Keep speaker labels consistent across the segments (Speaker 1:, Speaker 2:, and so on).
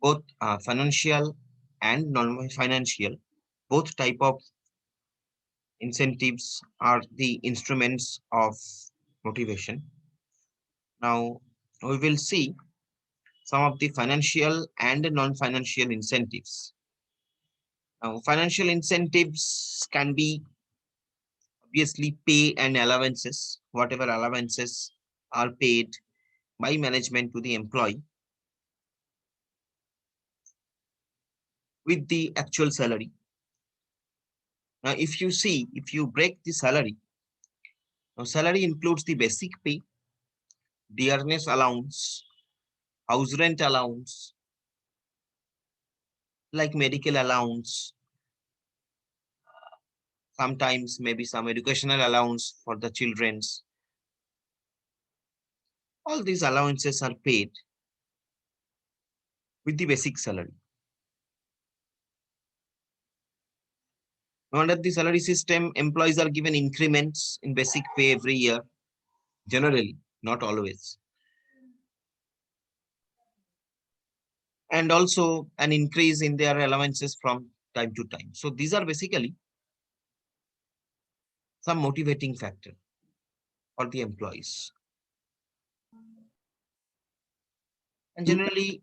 Speaker 1: both financial and non-financial, both type of incentives are the instruments of motivation. Now, we will see some of the financial and non-financial incentives. Now, financial incentives can be obviously pay and allowances, whatever allowances are paid by management to the employee with the actual salary. Now, if you break the salary, now salary includes the basic pay, dearness allowance, house rent allowance, like medical allowance, sometimes maybe some educational allowance for the children's. All these allowances are paid with the basic salary. Under the salary system, employees are given increments in basic pay every year, generally, not always. And also an increase in their allowances from time to time. So these are basically some motivating factor for the employees. And generally,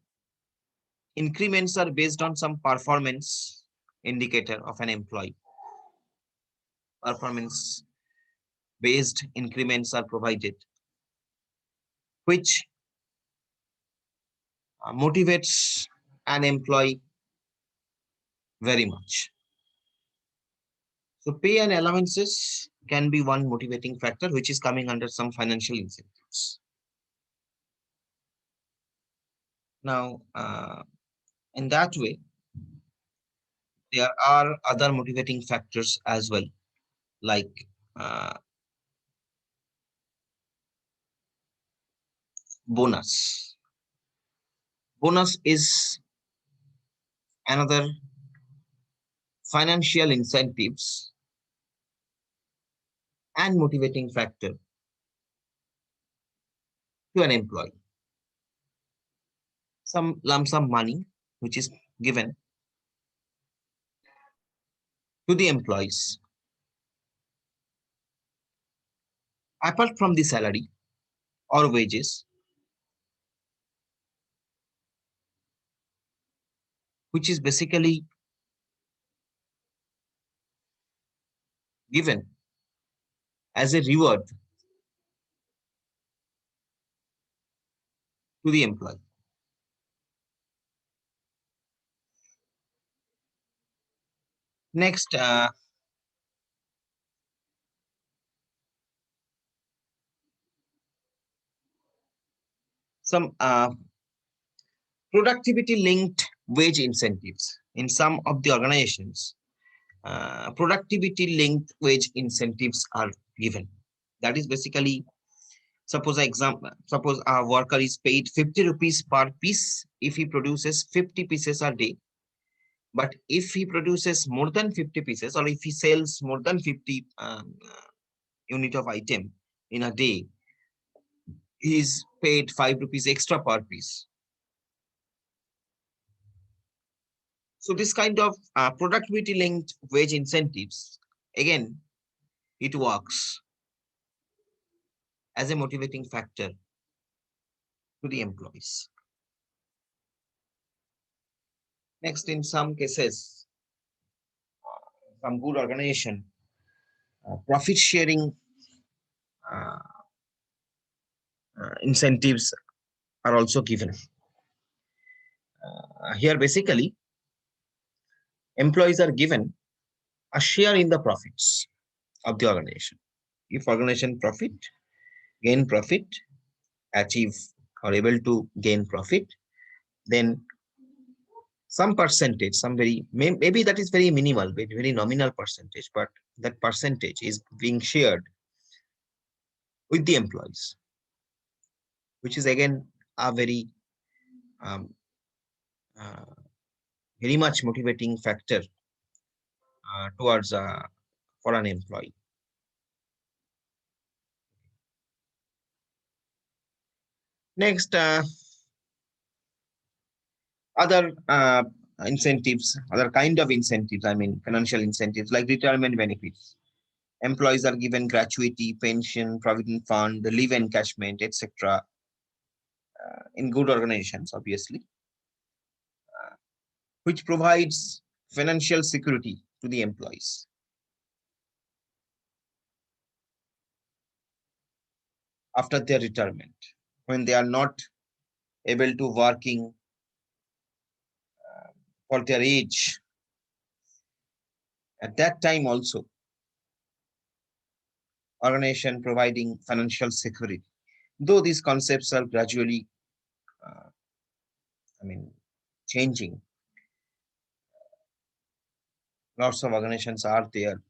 Speaker 1: increments are based on some performance indicator of an employee. Performance based increments are provided, which motivates an employee very much. So pay and allowances can be one motivating factor, which is coming under some financial incentives. Now, in that way, there are other motivating factors as well, like bonus. Bonus is another financial incentives and motivating factor to an employee. Some lump sum money which is given to the employees apart from the salary or wages, which is basically given as a reward to the employee. Next, some productivity linked wage incentives in some of the organizations. Productivity linked wage incentives are given. That is basically, suppose a worker is paid 50 rupees per piece if he produces 50 pieces a day. But if he produces more than 50 pieces, or if he sells more than 50 unit of item in a day, he is paid 5 rupees extra per piece. So this kind of productivity linked wage incentives, again, it works as a motivating factor to the employees. Next, in some cases, some good organization, profit sharing uh, incentives are also given. Here, basically, employees are given a share in the profits of the organization. If organization gain profit, achieve or able to gain profit, then some percentage, maybe that is very minimal, very nominal percentage, but that percentage is being shared with the employees, which is again a um, uh, very much motivating factor towards for an employee. Next, Other incentives, other kind of incentives, I mean financial incentives like retirement benefits. Employees are given gratuity, pension, provident fund, the leave encashment, etc. In good organizations, obviously, which provides financial security to the employees. After their retirement, when they are not able to working for their age, at that time also, organization providing financial security. Though these concepts are gradually, uh, I mean, changing, lots of organizations are there,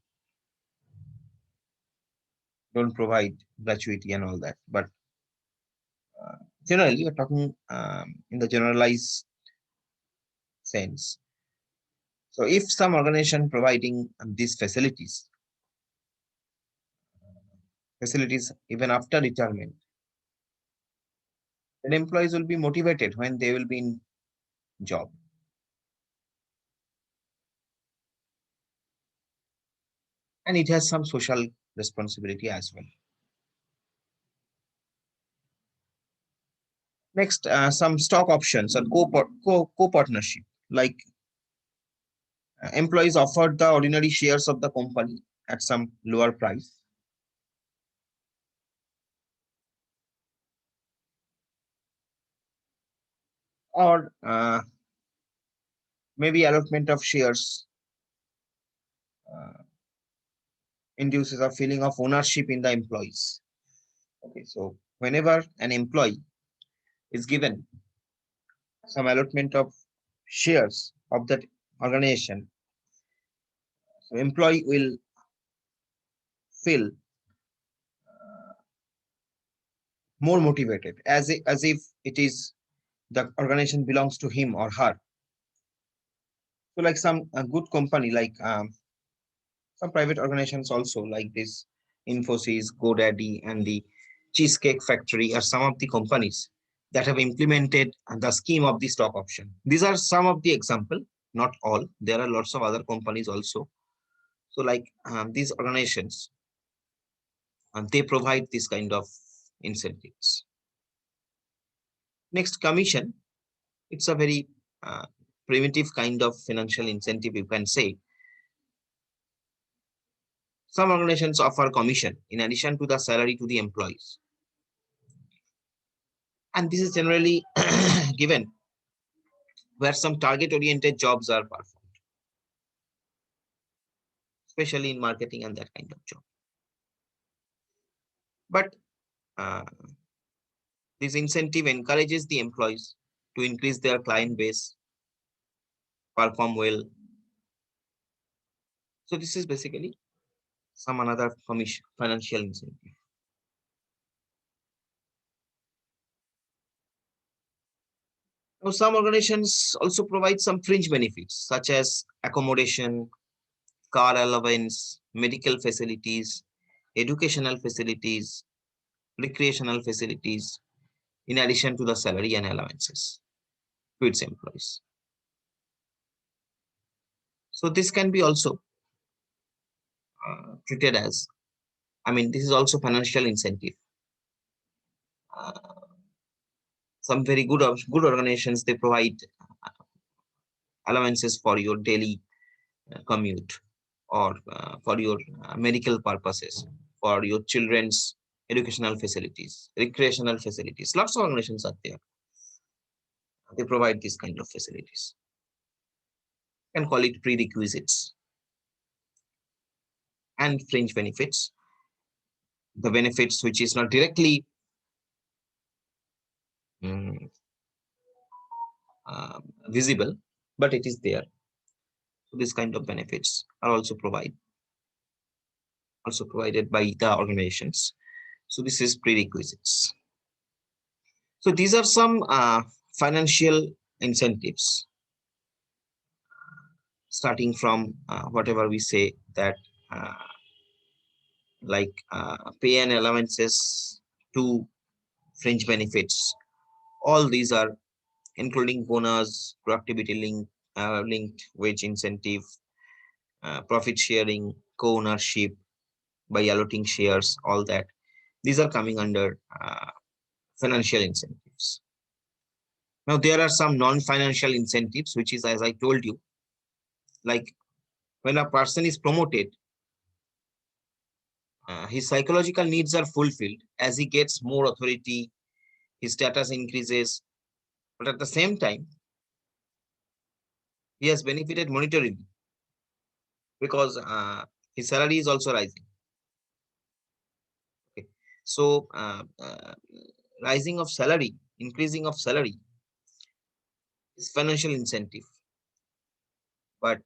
Speaker 1: don't provide gratuity and all that. But uh, generally, we're talking in the generalized sense. So if some organization providing these facilities even after retirement, then employees will be motivated when they will be in job. And it has some social responsibility as well. Next, some stock options or co-partnership, like employees offered the ordinary shares of the company at some lower price, or maybe allotment of shares uh, induces a feeling of ownership in the employees. Okay, so whenever an employee is given some allotment of shares of that organization, so employee will feel more motivated as if it is the organization belongs to him or her. So like some good company like some private organizations also like this Infosys, GoDaddy, and the Cheesecake Factory are some of the companies that have implemented the scheme of the stock option. These are some of the example, not all. There are lots of other companies also. So like these organizations, they provide this kind of incentives. Next, commission. It's a very uh, primitive kind of financial incentive, you can say. Some organizations offer commission in addition to the salary to the employees. And this is generally given where some target oriented jobs are performed, especially in marketing and that kind of job. But uh, this incentive encourages the employees to increase their client base, perform well. So this is basically some another commission, financial incentive. Now, some organizations also provide some fringe benefits such as accommodation, car allowance, medical facilities, educational facilities, recreational facilities, in addition to the salary and allowances to its employees. So this can be also treated as, I mean, this is also financial incentive. Uh, some very good organizations, they provide allowances for your daily commute, or for your medical purposes, for your children's educational facilities, recreational facilities. Lots of organizations are there. They provide these kind of facilities. You can call it prerequisites. And fringe benefits, the benefits which is not directly mm, visible, but it is there. So this kind of benefits are also provided by the organizations. So this is prerequisites. So these are some financial incentives, starting from whatever we say that uh, like pay and allowances to fringe benefits. All these are including bonus, productivity linked wage incentive, profit sharing, co-ownership by allotting shares, all that. These are coming under financial incentives. Now, there are some non-financial incentives, which is, as I told you, like when a person is promoted, his psychological needs are fulfilled. As he gets more authority, his status increases, but at the same time, he has benefited monetarily because his salary is also rising. Okay. So, rising of salary, increasing of salary is financial incentive. But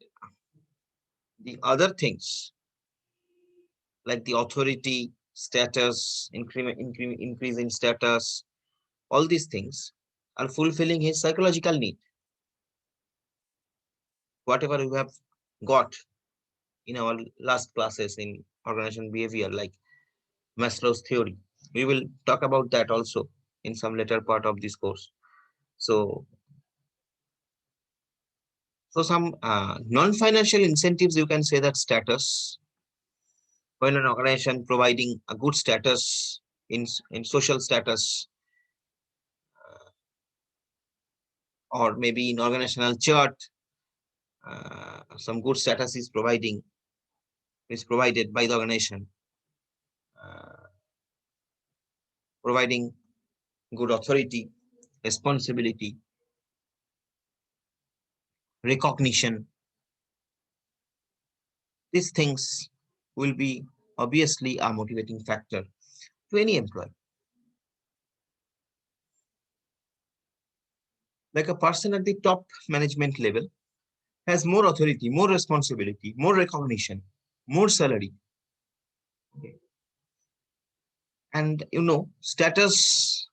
Speaker 1: the other things like the authority, status, increase in status, all these things are fulfilling his psychological need. Whatever we have got in our last classes in organization behavior, like Maslow's theory, we will talk about that also in some later part of this course. So, some non-financial incentives, you can say that status, when an organization providing a good status in social status, or maybe in organizational chart, some good status is provided by the organization, uh, providing good authority, responsibility, recognition. These things will be obviously a motivating factor to any employee. Like a person at the top management level has more authority, more responsibility, more recognition, more salary. Okay. And status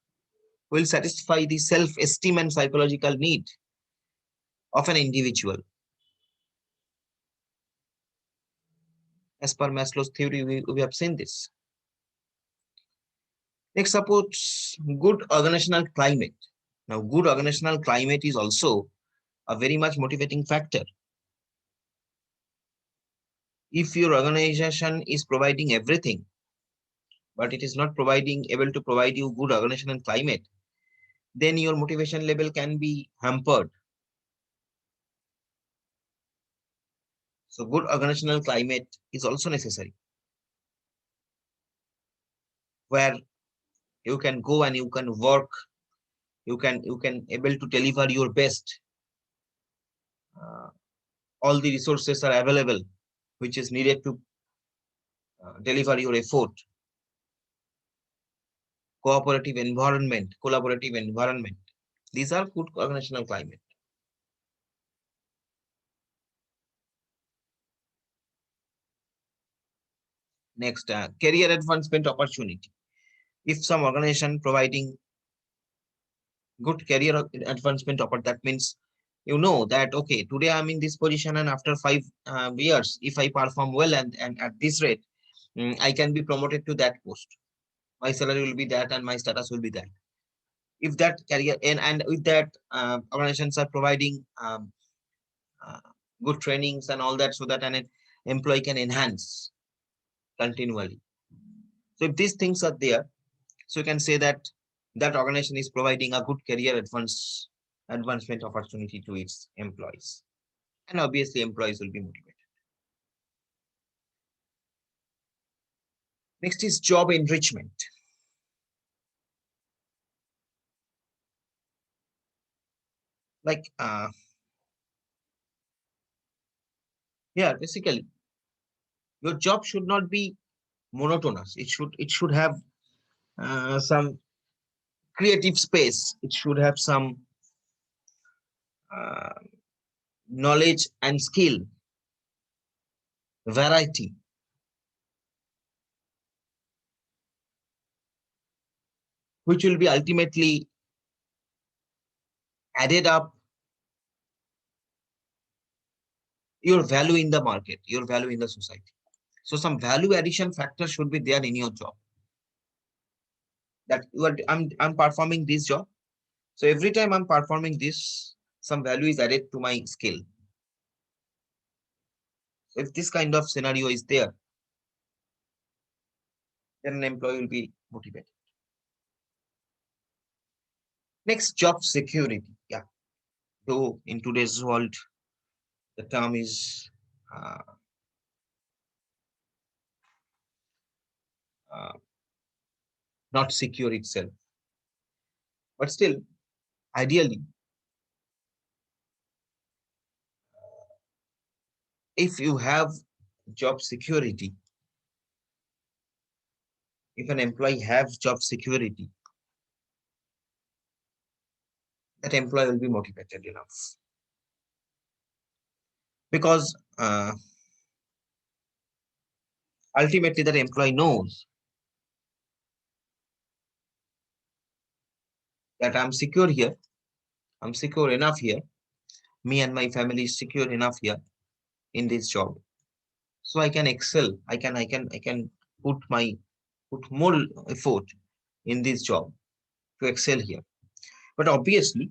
Speaker 1: will satisfy the self-esteem and psychological need of an individual. As per Maslow's theory, we have seen this. Next, suppose good organizational climate. Now, good organizational climate is also a very much motivating factor. If your organization is providing everything, but it is not able to provide you good organizational climate, then your motivation level can be hampered. So good organizational climate is also necessary, where you can go and you can work, you can able to deliver your best. All the resources are available, which is needed to deliver your effort. Collaborative environment. These are good organizational climate. Next, career advancement opportunity. If some organization providing good career advancement opportunity, that means that, okay, today I'm in this position and after 5 years, if I perform well and at this rate, I can be promoted to that post. My salary will be that and my status will be that. If that career and with that organizations are providing uh, good trainings and all that, so that an employee can enhance continually. So if these things are there, so you can say that that organization is providing a good career advancement opportunity to its employees. And obviously employees will be motivated. Next is job enrichment. Like, yeah, basically, your job should not be monotonous. It should have some creative space. It should have some uh, knowledge and skill, variety. Which will be ultimately added up your value in the market, your value in the society. So some value addition factor should be there in your job. That I'm performing this job. So every time I'm performing this, some value is added to my skill. If this kind of scenario is there, then an employee will be motivated. Next, job security. Yeah. Though in today's world, the term is uh, uh, not secure itself. But still, ideally, if you have job security, if an employee has job security, that employee will be motivated enough. Because ultimately that employee knows that I'm secure here, I'm secure enough here, me and my family is secure enough here in this job. So I can excel, I can put more effort in this job to excel here. But obviously,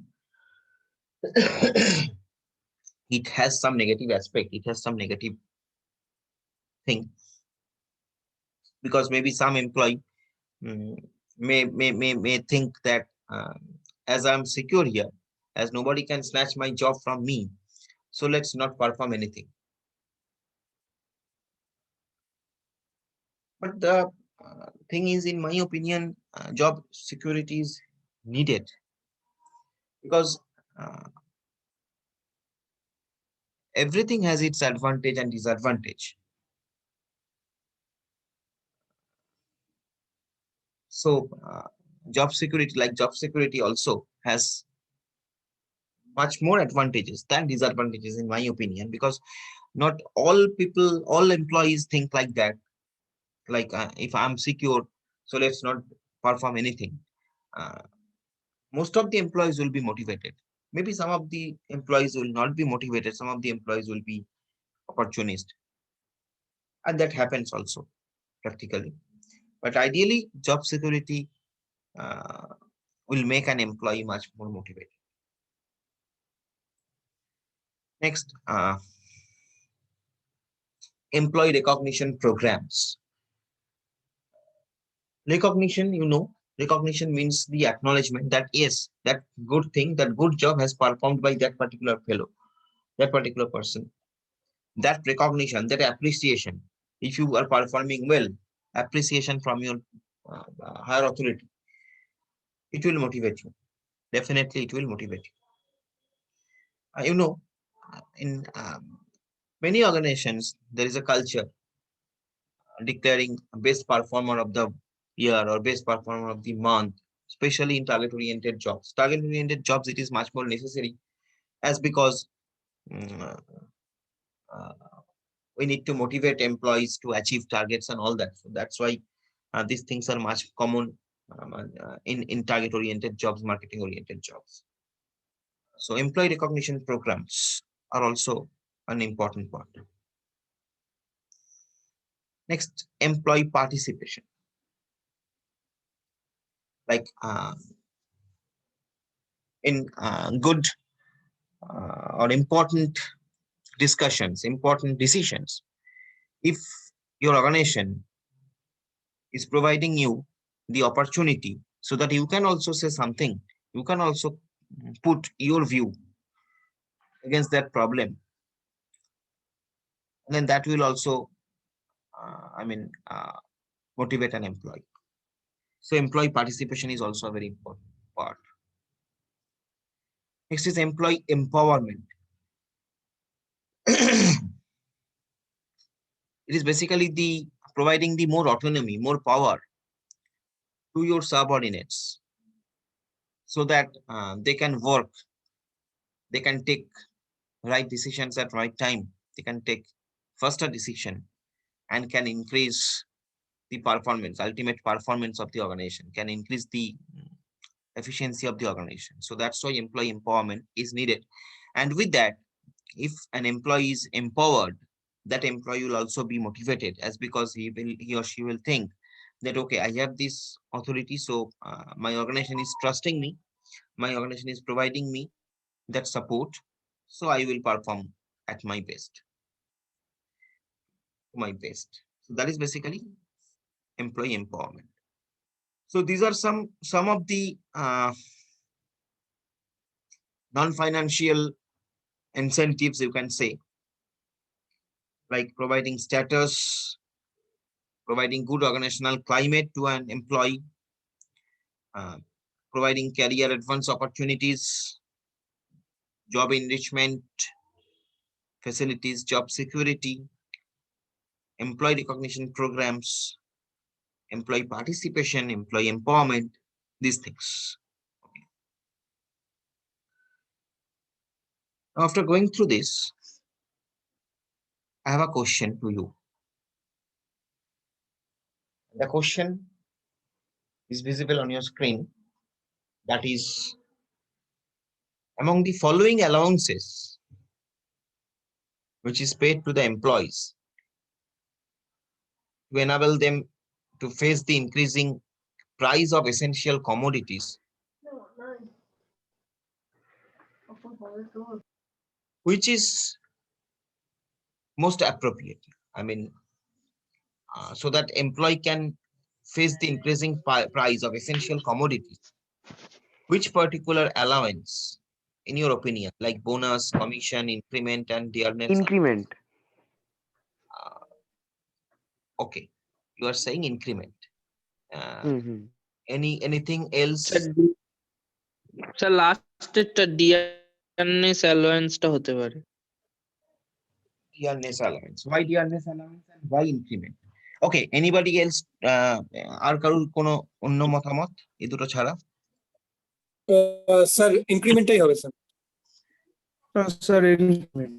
Speaker 1: it has some negative aspect, it has some negative thing, because maybe some employee mm, may think that as I'm secure here, as nobody can snatch my job from me, so let's not perform anything. But the thing is, in my opinion, job security is needed, because uh, everything has its advantage and disadvantage. So job security also has much more advantages than disadvantages, in my opinion, because not all people, all employees think like that. Like if I'm secure, so let's not perform anything. Uh, Most of the employees will be motivated. Maybe some of the employees will not be motivated. Some of the employees will be opportunist, and that happens also practically. But ideally, job security uh, will make an employee much more motivated. Next, employee recognition programs. Recognition, recognition means the acknowledgement that yes, that good thing, that good job has performed by that particular fellow, that particular person. That recognition, that appreciation, if you are performing well, appreciation from your higher authority, it will motivate you. Definitely, it will motivate you. In many organizations, there is a culture declaring best performer of the year or best performer of the month, especially in target oriented jobs. Target oriented jobs, it is much more necessary, as because mm, uh, we need to motivate employees to achieve targets and all that. So that's why these things are much common in target oriented jobs, marketing oriented jobs. So employee recognition programs are also an important part. Next, employee participation. Like in good or important discussions, important decisions, if your organization is providing you the opportunity so that you can also say something, you can also put your view against that problem, and then that will also, motivate an employee. So employee participation is also a very important part. Next is employee empowerment. It is basically the providing the more autonomy, more power to your subordinates, so that they can work, they can take right decisions at right time, they can take faster decision, and can increase the performance, ultimate performance of the organization, can increase the efficiency of the organization. So that's why employee empowerment is needed. And with that, if an employee is empowered, that employee will also be motivated, as because he or she will think that okay, I have this authority, so my organization is trusting me, My organization is providing me that support, so I will perform at my best. So that is basically employee empowerment. So these are some of the non-financial incentives, you can say, like providing status, providing good organizational climate to an employee, providing career advance opportunities, job enrichment facilities, job security, employee recognition programs, employee participation, employee empowerment, these things. After going through this, I have a question to you. The question is visible on your screen. That is, among the following allowances which is paid to the employees to enable them to face the increasing price of essential commodities, which is most appropriate? I mean, so that employee can face the increasing price of essential commodities. Which particular allowance, in your opinion, like bonus, commission, increment, and dearness?
Speaker 2: Increment.
Speaker 1: Okay, you are saying increment. Uh,
Speaker 2: Mm-hmm.
Speaker 1: anything else?
Speaker 3: Sir লাস্টেরটা dearness অ্যালোয়েন্সটা হতে পারে।
Speaker 1: Dearness allowance. Why dearness allowance and why increment? Okay, anybody else? আর কারোর কোনো অন্য মতামত এই দুটো ছাড়া?
Speaker 4: স্যার ইনক্রিমেন্টটাই হবে sir.
Speaker 2: Sir increment.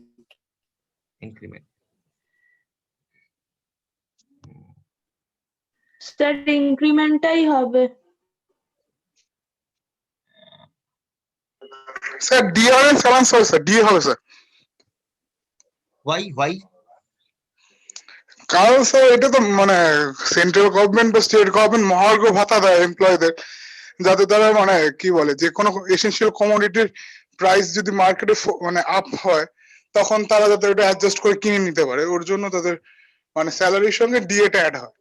Speaker 1: Increment.
Speaker 5: Sir ইনক্রিমেন্টটাই হবে।
Speaker 6: স্যার ডিআরএস অ্যালাউন্স হবে স্যার, ডি হবে স্যার।
Speaker 1: Why?
Speaker 6: কারণ স্যার এটা তো মানে সেন্ট্রাল গভর্নমেন্ট বা স্টেট গভর্নমেন্ট মহার্ঘ ভাতা দেয় এমপ্লয়ীদের, যাতে তারা মানে কি বলে যে কোনো এসেনশিয়াল কমোডিটির প্রাইস যদি মার্কেটে মানে আপ হয় তখন তারা যাতে ওটা অ্যাডজাস্ট করে কিনে নিতে পারে, ওর জন্য তাদের মানে স্যালারির সঙ্গে ডিএটা অ্যাড হয়,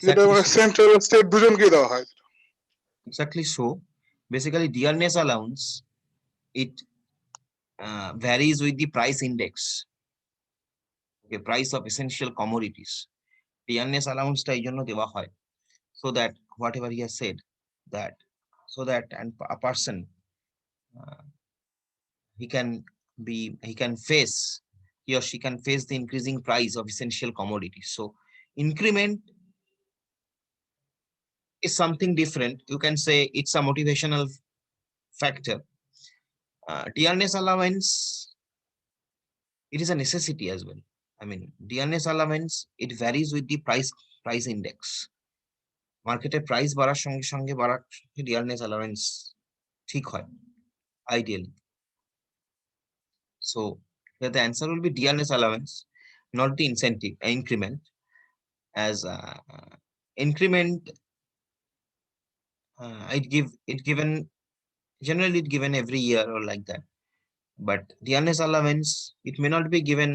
Speaker 6: যেটা মানে সেন্ট্রাল স্টেট দুজনকেই দেওয়া হয়।
Speaker 1: Exactly so. Basically, dearness allowance, it varies with the price index. Okay, price of essential commodities. Dearness allowance টা এই জন্য দেওয়া হয়, so that whatever he has said, that so that and a person he can face, he or she can face the increasing price of essential commodities. So increment is something different. You can say it's a motivational factor. Dearness allowance, it is a necessity as well. I mean, dearness allowance, it varies with the price index. Market price বাড়ার সঙ্গে সঙ্গে বাড়ার dearness allowance ঠিক হয় ideally. So here the answer will be dearness allowance, not the incentive increment. As increment, generally given every year or like that, but dearness allowance, it may not be given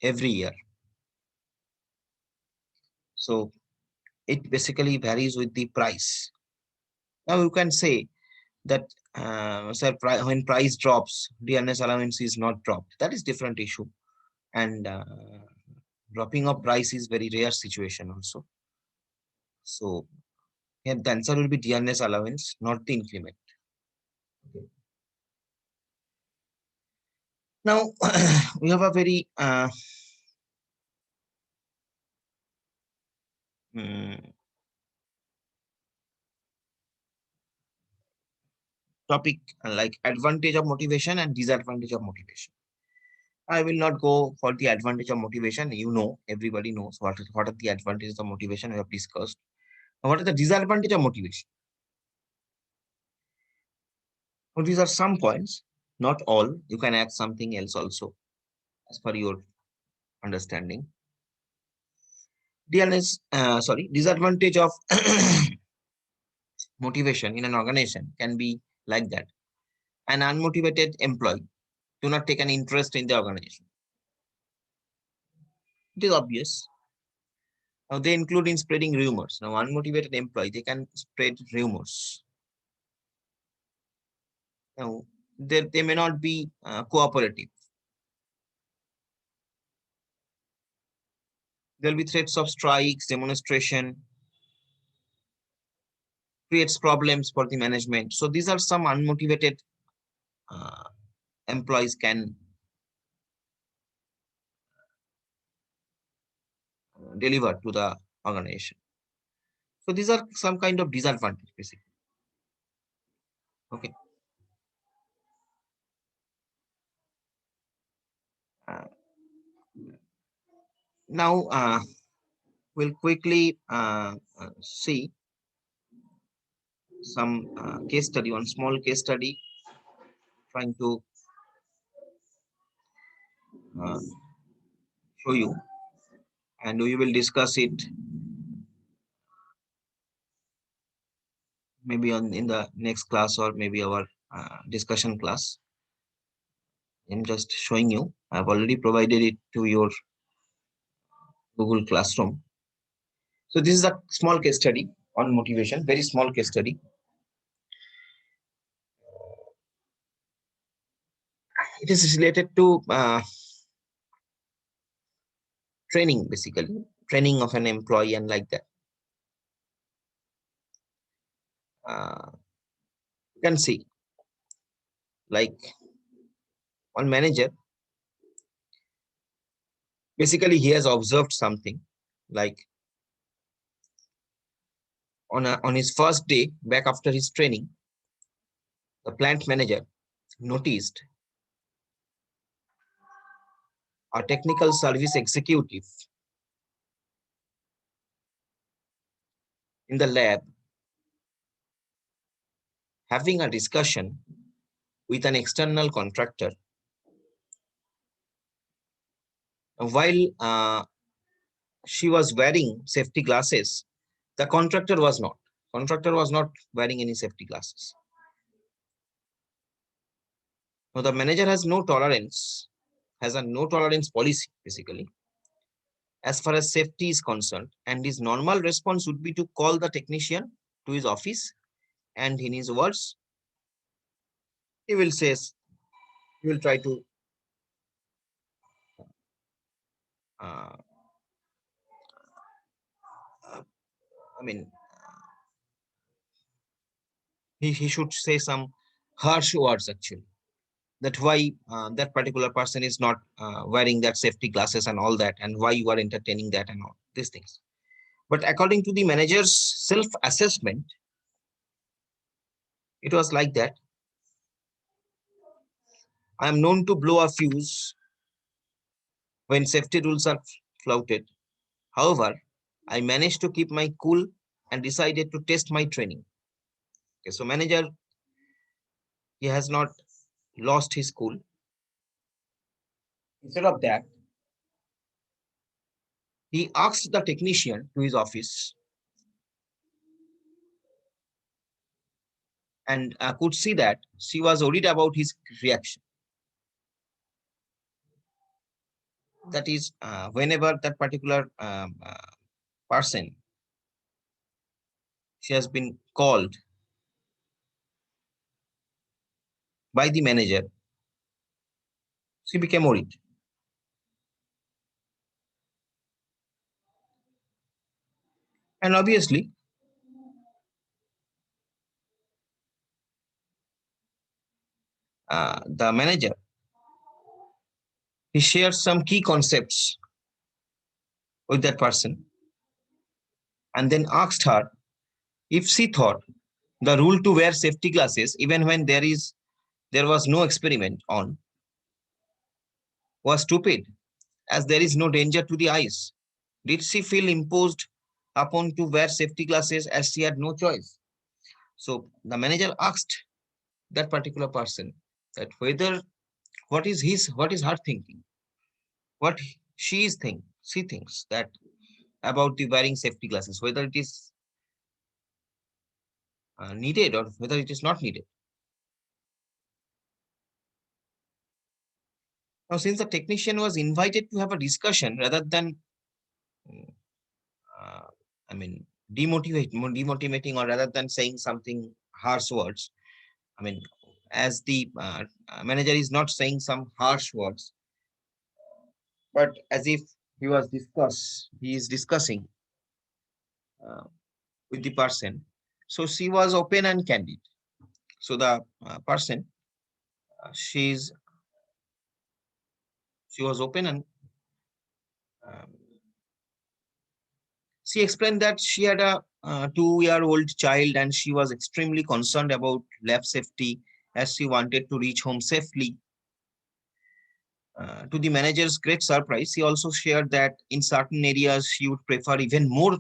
Speaker 1: every year. So it basically varies with the price. Now you can say that sir, when price drops, dearness allowance is not dropped. That is different issue, and dropping of price is very rare situation also. So yeah, the answer will be dearness allowance, not the increment. Okay. Now we have a very topic like advantage of motivation and disadvantage of motivation. I will not go for the advantage of motivation. You know, everybody knows what are the advantages of motivation we have discussed. Now, what is the disadvantage of motivation? So these are some points, not all. You can add something else also as per your understanding. Disadvantage of motivation in an organization can be like that. An unmotivated employee do not take an interest in the organization. It is obvious. Now they include in spreading rumors. Now unmotivated employee, they can spread rumors. Now they may not be cooperative. There will be threats of strikes, demonstration, creates problems for the management. So these are some unmotivated employees can deliver to the organization. So these are some kind of disadvantage, basically. Okay. Now we'll quickly see some case study, one small case study, trying to show you, and we will discuss it maybe in the next class or maybe our discussion class. I'm just showing you. I've already provided it to your Google Classroom. So this is a small case study on motivation, very small case study. It is related to training, basically, training of an employee and like that. You can see, like, one manager, basically he has observed something, like on his first day back after his training, the plant manager noticed a technical service executive in the lab having a discussion with an external contractor while she was wearing safety glasses. The contractor was not. Contractor was not wearing any safety glasses. Now the manager has no tolerance, has a no tolerance policy, basically, as far as safety is concerned. And his normal response would be to call the technician to his office, and in his words, he will say, he will try to I mean, he should say some harsh words, actually, that why that particular person is not wearing that safety glasses and all that, and why you are entertaining that and all these things. But according to the manager's self-assessment, it was like that. I am known to blow a fuse when safety rules are flouted. However, I managed to keep my cool and decided to test my training. Okay, so manager, he has not lost his cool. Instead of that, he asked the technician to his office and could see that she was worried about his reaction. That is, whenever that particular person, she has been called by the manager, she became worried. And obviously, the manager, he shared some key concepts with that person and then asked her if she thought the rule to wear safety glasses even when there was no experiment on was stupid, as there is no danger to the eyes. Did she feel imposed upon to wear safety glasses as she had no choice? So the manager asked that particular person that whether what is her thinking, what she thinks that about the wearing safety glasses, whether it is needed or whether it is not needed. Now, since the technician was invited to have a discussion rather than, I mean, demotivating or rather than saying something harsh words, I mean, as the manager is not saying some harsh words, but as if he is discussing with the person. So she was open and candid. So the person, she was open and um, she explained that she had a 2-year-old child and she was extremely concerned about lab safety as she wanted to reach home safely. To the manager's great surprise, she also shared that in certain areas she would prefer even more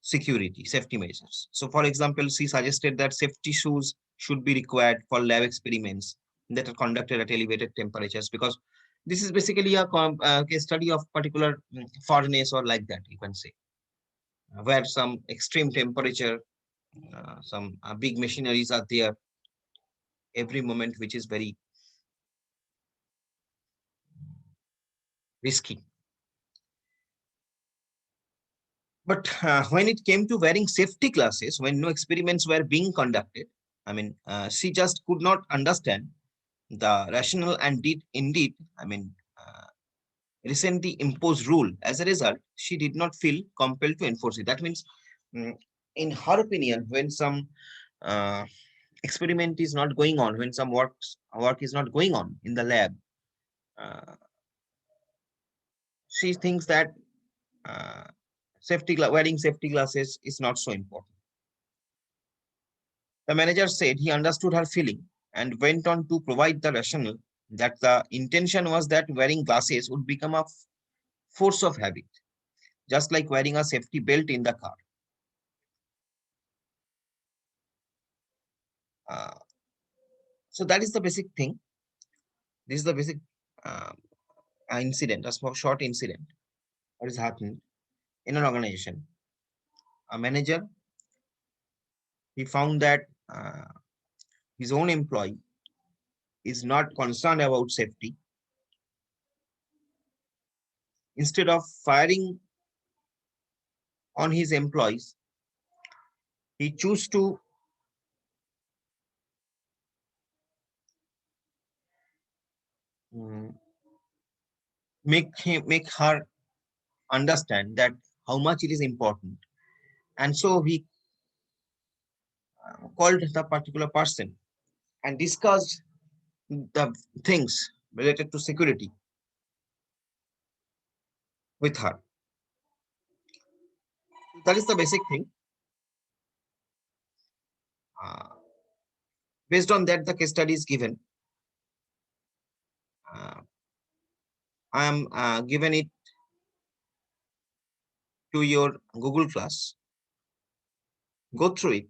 Speaker 1: safety measures. So, for example, she suggested that safety shoes should be required for lab experiments that are conducted at elevated temperatures, because this is basically a case study of particular furnace or like that, you can say, where some extreme temperature, some big machineries are there every moment, which is very risky. But when it came to wearing safety glasses, when no experiments were being conducted, I mean, she just could not understand the rationale and did indeed, I mean, recently imposed rule. As a result, she did not feel compelled to enforce it. That means, in her opinion, when some uh, experiment is not going on, when some work is not going on in the lab, she thinks that uh, wearing safety glasses is not so important. The manager said he understood her feeling and went on to provide the rationale that the intention was that wearing glasses would become a force of habit, just like wearing a safety belt in the car. So that is the basic thing. This is the basic uh, incident, a small short incident. What is happening in an organization? A manager, he found that his own employee is not concerned about safety. Instead of firing on his employees, he chose to make her understand that how much it is important, and so he called the particular person and discussed the things related to security with her. That is the basic thing. Based on that, the case study is given. I am given it to your Google Class. Go through it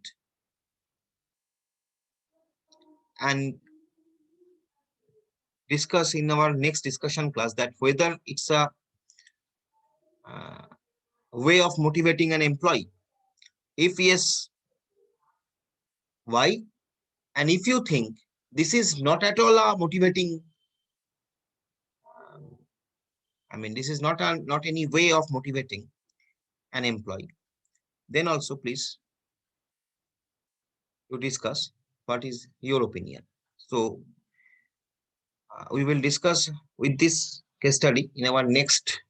Speaker 1: and discuss in our next discussion class that whether it's a way of motivating an employee. If yes, why? And if you think this is not at all a motivating, I mean, this is not any way of motivating an employee, then also please to discuss what is your opinion. So we will discuss with this case study in our next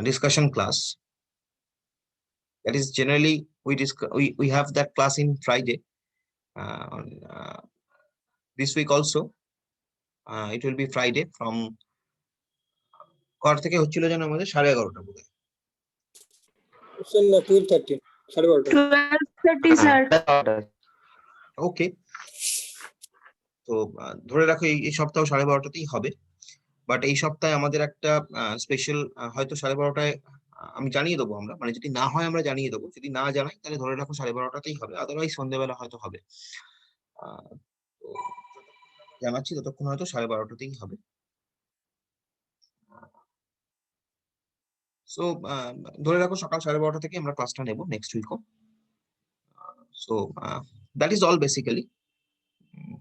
Speaker 1: discussion class. That is generally we have that class in Friday. This week also it will be Friday from কর থেকে হচ্ছিল যেন আমাদের 11:30 বোধহয়।
Speaker 2: Sir না 12:30 12:30
Speaker 5: 12:30 sir.
Speaker 1: ওকে, তো ধরে রাখো এই সপ্তাহ 12:30তেই হবে। বাট এই সপ্তাহে আমাদের একটা স্পেশাল হয়তো 12:30টায় আমি জানিয়ে দেবো আমরা, মানে যদি না হয় আমরা জানিয়ে দেবো, যদি না জানাই তাহলে ধরে রাখো 12:30তেই হবে, আদারওয়াইজ সন্ধ্যেবেলা হয়তো হবে। তো জানাচ্ছি ততক্ষণ হয়তো 12:30তেই হবে। সো ধরে রাখো সকাল 12:30 থেকে আমরা ক্লাসটা নেব নেক্সট উইকও। So that is all basically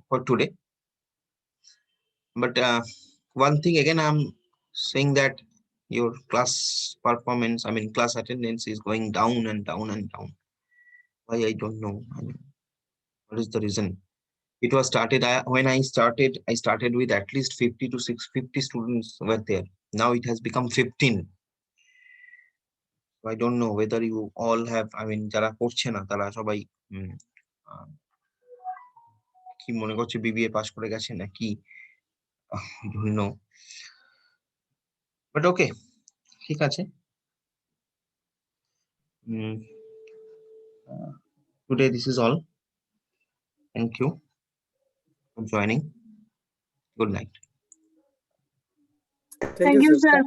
Speaker 1: for today, বাট one thing again, I'm saying that your class performance, I mean class attendance is going down and down and down. Why, I don't know. I mean, what is the reason? It was started, when I started with at least 50 to 650 students were there. Now it has become 15. So I don't know whether you all have, I mean, যারা পড়ছে না তারা সবাই কি মনে করছে BBA pass করে গেছে নাকি, I don't know. But okay, ঠিক আছে. Today this is all. Thank you for joining. Good night.
Speaker 5: Thank you, sir.